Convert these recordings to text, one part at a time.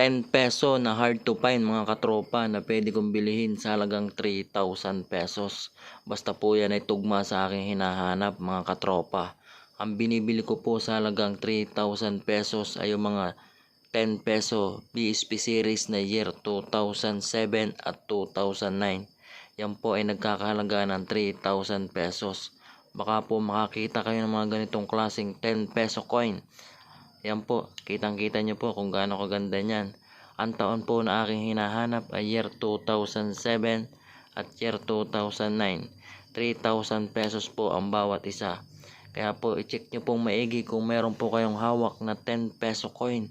10 peso na hard to find mga katropa na pwede kong bilihin sa halagang 3,000 pesos. Basta po yan ay tugma sa aking hinahanap mga katropa. Ang binibili ko po sa halagang 3,000 pesos ay yung mga 10 peso BSP series na year 2007 at 2009. Yan po ay nagkakahalaga ng 3,000 pesos. Baka po makakita kayo ng mga ganitong klaseng 10 peso coin. Yan po, kitang-kita nyo po kung gaano kaganda niyan. Ang taon po na aking hinahanap ay year 2007 at year 2009. 3,000 pesos po ang bawat isa. Kaya po, i-check nyo pong maigi kung meron po kayong hawak na 10 peso coin.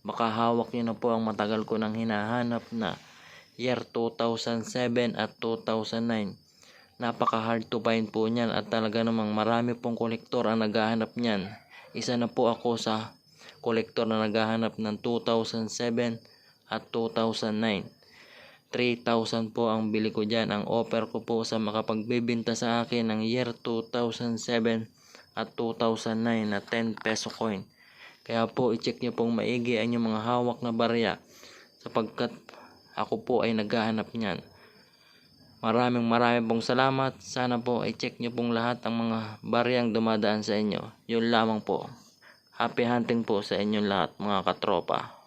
Baka hawak nyo na po ang matagal ko nang hinahanap na year 2007 at 2009. Napaka hard to find po niyan at talaga namang marami pong kolektor ang naghahanap niyan. Isa na po ako sa kolektor na naghahanap ng 2007 at 2009. 3,000 po ang bili ko dyan. Ang offer ko po sa makapagbibenta sa akin ng year 2007 at 2009 na 10 peso coin. Kaya po i-check nyo pong maigi ang inyong mga hawak na barya sapagkat ako po ay naghahanap niyan. Maraming pong salamat. Sana po i-check nyo pong lahat ang mga baryang dumadaan sa inyo. Yun lamang po. Happy hunting po sa inyong lahat mga katropa.